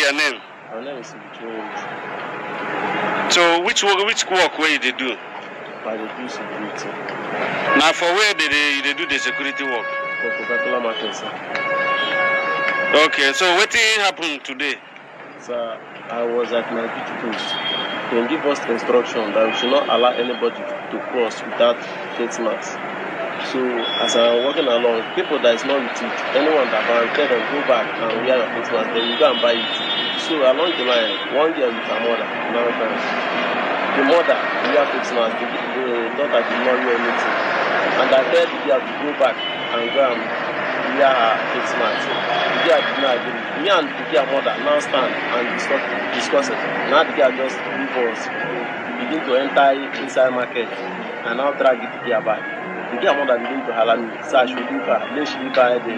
your name? My name is Cáùs. So which work where they do? By the do security. Now for where they do the security work? For Coca-Cola market, sir. Okay, so what happened today? Sir, I was at my duty post. They give us instruction that we should not allow anybody to cross without face mask. So as I'm walking along, people that is not with it, anyone that can tell them go back and wear your face mask, then you go and buy it. So along the line, one girl with her mother, the mother wear face mask, the daughter did not wear anything. And I tell the girl to go back and go and wear her face mask. The girl did not agree. Me and the girl mother now stand and discuss it. Now the girl just leave us, begin to enter inside market and now drag the girl back. The girl mother begin to holler me, so I should leave her. Then she buy the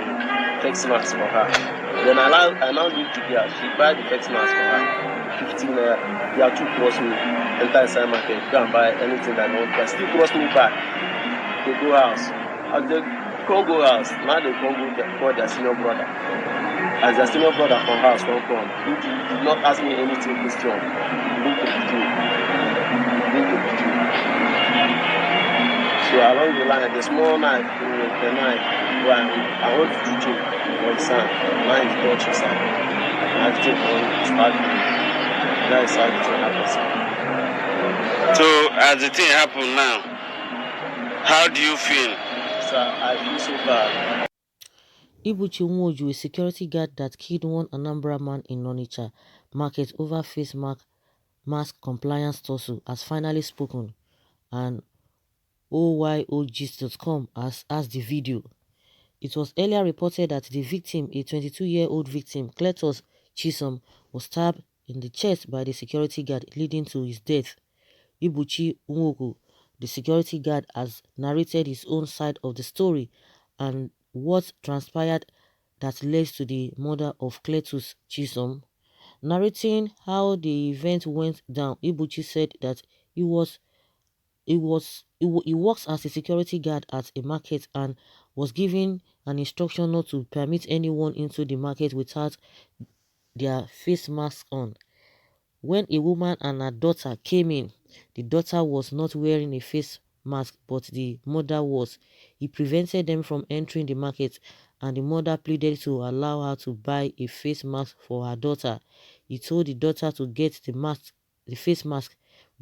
face mask for her. Then I now leave the girl. She buy the face mask for her. 15 naira. The girl too cross me, enter inside market, go and buy anything that I want. But still cross me back. They go house. As they can't go house, now they can't go for their senior brother. As their senior brother from house won't come. He did not ask me anything question. He didn't take the So along the line, the small knife, the knife, where I want to do for his son. Now he's touch his son. I take on start. That is how the thing happens. So as the thing happened now, how do you feel? Sir, I feel so bad. Ibuchi Nwoju, a security guard that killed one Anambra man in Onitsha market over face mask compliance tussle, has finally spoken, and OYOGist.com has asked the video. It was earlier reported that the victim, a 22-year-old victim, Cletus Chisom, was stabbed in the chest by the security guard, leading to his death. Ibuchi Nwoju, the security guard, has narrated his own side of the story and what transpired that led to the murder of Cletus Chisom. Narrating how the event went down, Ibuchi said that he works as a security guard at a market and was given an instruction not to permit anyone into the market without their face mask on. When a woman and her daughter came in, the daughter was not wearing a face mask, but the mother was. He prevented them from entering the market, and the mother pleaded to allow her to buy a face mask for her daughter. He told the daughter to get the face mask,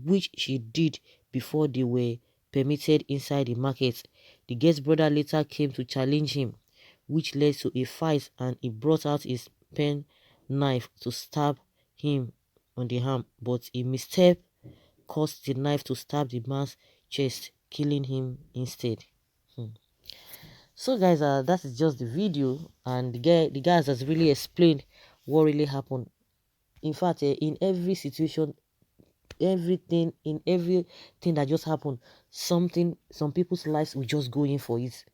which she did before they were permitted inside the market. The guest brother later came to challenge him, which led to a fight, and he brought out his pen knife to stab him on the arm, but a misstep caused the knife to stab the man's chest, killing him instead. So guys, that is just the video, and the guys has really explained what really happened. In fact, in every situation, everything that just happened, some people's lives will just go in for it.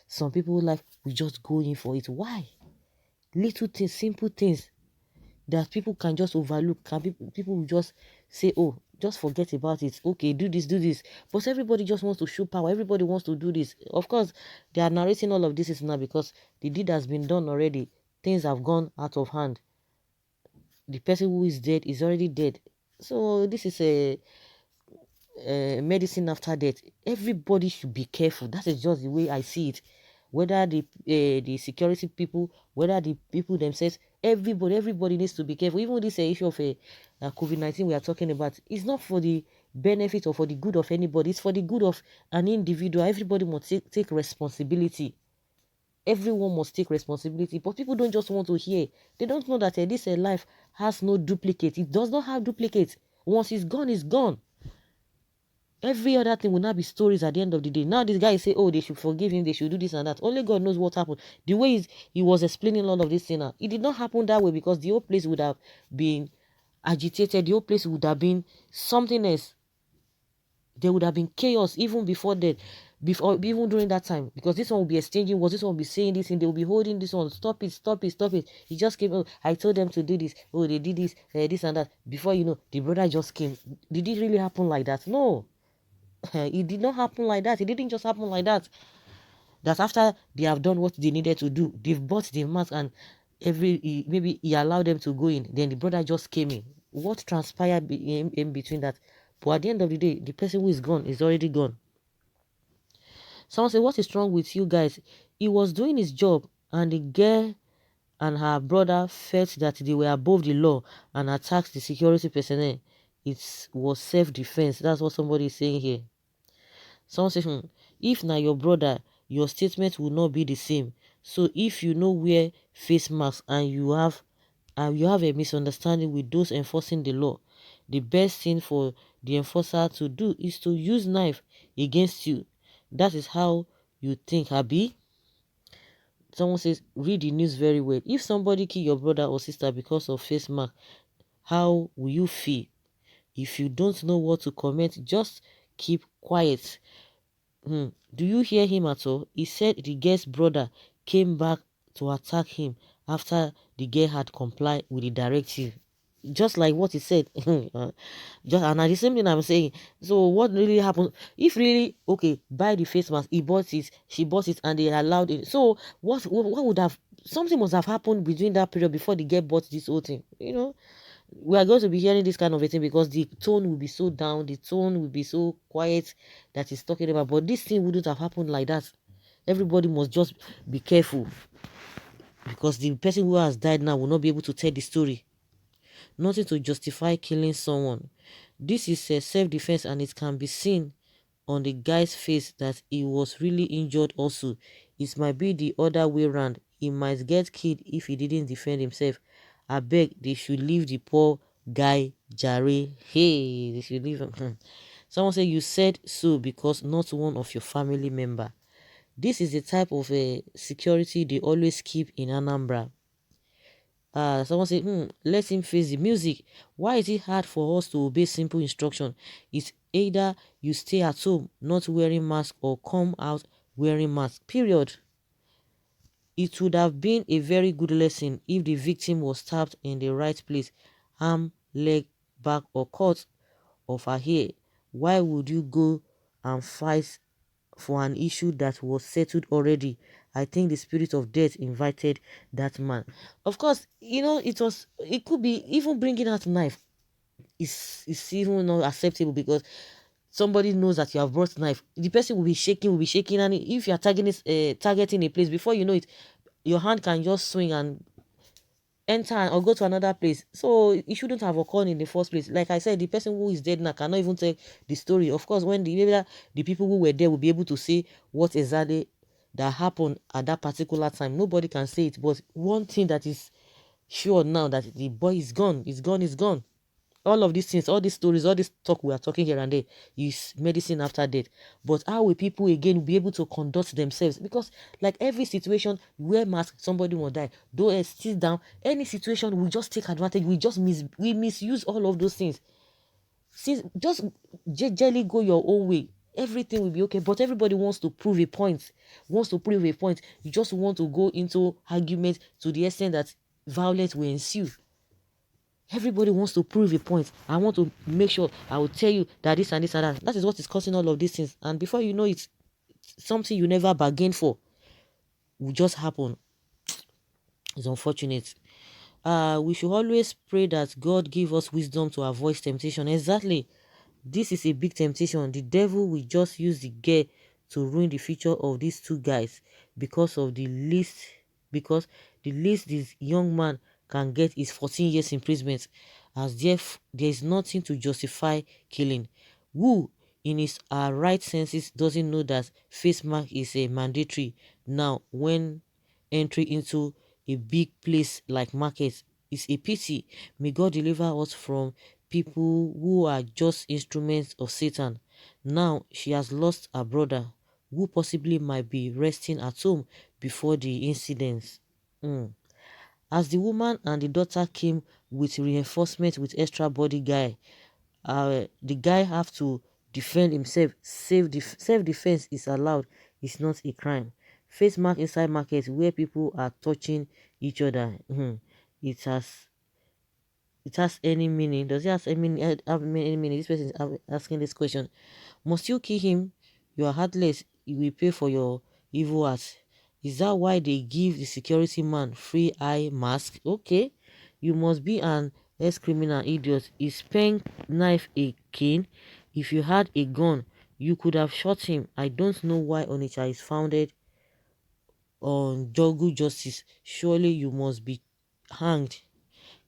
Some people's life will just go in for it. Why? Little things, simple things that people can just overlook. People will just say, oh, just forget about it. Okay, do this. But everybody just wants to show power. Everybody wants to do this. Of course, they are narrating all of this is now because the deed has been done already. Things have gone out of hand. The person who is dead is already dead. So this is a medicine after death. Everybody should be careful. That is just the way I see it. Whether the security people, whether the people themselves, everybody needs to be careful. Even this issue of COVID-19 we are talking about, it's not for the benefit or for the good of anybody. It's for the good of an individual. Everybody must take responsibility. Everyone must take responsibility. But people don't just want to hear. They don't know that this life has no duplicate. It does not have duplicate. Once it's gone, it's gone. Every other thing will not be stories at the end of the day. Now this guy say, oh, they should forgive him, they should do this and that. Only God knows what happened. The way he was explaining all of this thing now, it did not happen that way because the whole place would have been agitated. The whole place would have been something else. There would have been chaos even before that, even during that time. Because this one will be exchanging words, this one will be saying this, and they will be holding this one. Stop it. He just came. Oh, I told them to do this. Oh, they did this, this and that. Before you know, the brother just came. Did it really happen like that? No. It did not happen like that. It didn't just happen like that. That after they have done what they needed to do, they've bought the mask and maybe he allowed them to go in, then the brother just came in. What transpired in between that? But at the end of the day, the person who is gone is already gone. Someone said, what is wrong with you guys? He was doing his job, and the girl and her brother felt that they were above the law and attacked the security personnel. It was self-defense. That's what somebody is saying here. Someone says, if na your brother, your statement will not be the same. So if you know wear face masks and you have a misunderstanding with those enforcing the law, the best thing for the enforcer to do is to use knife against you. That is how you think, Abi. Someone says, read the news very well. If somebody kill your brother or sister because of face mask, how will you feel? If you don't know what to comment, just keep quiet. Do you hear him at all? He said the girl's brother came back to attack him after the girl had complied with the directive. Just like what he said. And at the same thing I'm saying. So what really happened? If really, okay, buy the face mask, he bought it, she bought it, and they allowed it. So what would have, something must have happened between that period before the girl bought this whole thing, we are going to be hearing this kind of a thing because the tone will be so down, the tone will be so quiet that he's talking about. But this thing wouldn't have happened like that. Everybody must just be careful because the person who has died now will not be able to tell the story. Nothing to justify killing someone. This is a self-defense, and it can be seen on the guy's face that he was really injured also. It might be the other way round. He might get killed if he didn't defend himself. I beg, they should leave the poor guy jare. Hey, they should leave him. Someone say you said so because not one of your family member. This is the type of security they always keep in Anambra. Someone say, let him face the music. Why is it hard for us to obey simple instruction? It's either you stay at home not wearing mask or come out wearing mask. Period. It would have been a very good lesson if the victim was stabbed in the right place, arm, leg, back, or cut of her hair. Why would you go and fight for an issue that was settled already? I think the spirit of death invited that man. Of course, it could be even bringing out knife is even not acceptable because somebody knows that you have brought knife. The person will be shaking, and if you are targeting a place, before you know it, your hand can just swing and enter or go to another place. So it shouldn't have occurred in the first place. Like I said, the person who is dead now cannot even tell the story. Of course, when the people who were there will be able to say what exactly that happened at that particular time. Nobody can say it, but one thing that is sure now, that the boy is gone. Is gone. All of these things, all these stories, all this talk we are talking here and there is medicine after death. But how will people again be able to conduct themselves? Because like every situation, wear mask, somebody will die. Don't sit down. Any situation, we just take advantage. We misuse all of those things. Since just jelly go your own way, everything will be okay. But everybody wants to prove a point. You just want to go into argument to the extent that violence will ensue. Everybody wants to prove a point. I want to make sure I will tell you that this and this and that. That is what is causing all of these things. And before you know it, something you never bargained for will just happen. It's unfortunate. We should always pray that God give us wisdom to avoid temptation. Exactly. This is a big temptation. The devil will just use the girl to ruin the future of these two guys because the least this young man can get is 14 years imprisonment, as there is nothing to justify killing. Who in his right senses doesn't know that face mask is a mandatory now when entry into a big place like market? Is a pity. May God deliver us from people who are just instruments of Satan. Now she has lost her brother, who possibly might be resting at home before the incidents. As the woman and the daughter came with reinforcement with extra bodyguard, the guy have to defend himself. Self-defense is allowed. It's not a crime. Face mask inside market where people are touching each other. It has any meaning? Does it have any meaning? This person is asking this question. Must you kill him? You are heartless. You will pay for your evil acts. Is that why they give the security man free eye mask? Okay, you must be an ex-criminal idiot. Is pen knife a cane? If you had a gun, you could have shot him. I don't know why Onitsha is founded on juggle justice. Surely you must be hanged.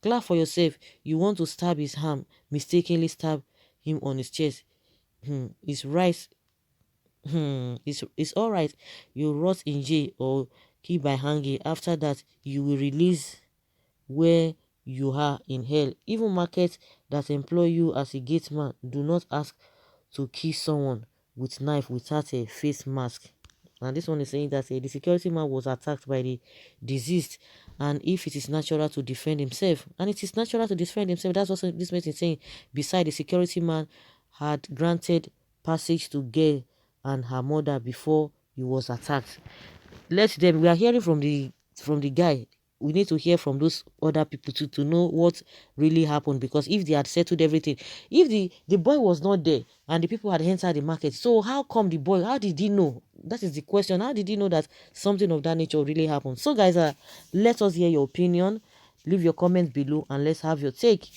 Clap for yourself. You want to stab his arm, mistakenly stab him on his chest. It's right. It's all right. You rot in jail or keep by hanging. After that, you will release where you are in hell. Even markets that employ you as a gate man do not ask to kill someone with knife without a face mask. And this one is saying that the security man was attacked by the deceased, and if it is natural to defend himself, and it is natural to defend himself, that's what this man is saying. Beside, the security man had granted passage to girl and her mother before he was attacked. Let them, we are hearing from the guy. We need to hear from those other people too, to know what really happened, because if they had settled everything, if the boy was not there and the people had entered the market, so how come the boy, how did he know? That is the question. How did he know that something of that nature really happened? So guys, let us hear your opinion. Leave your comments below and let's have your take.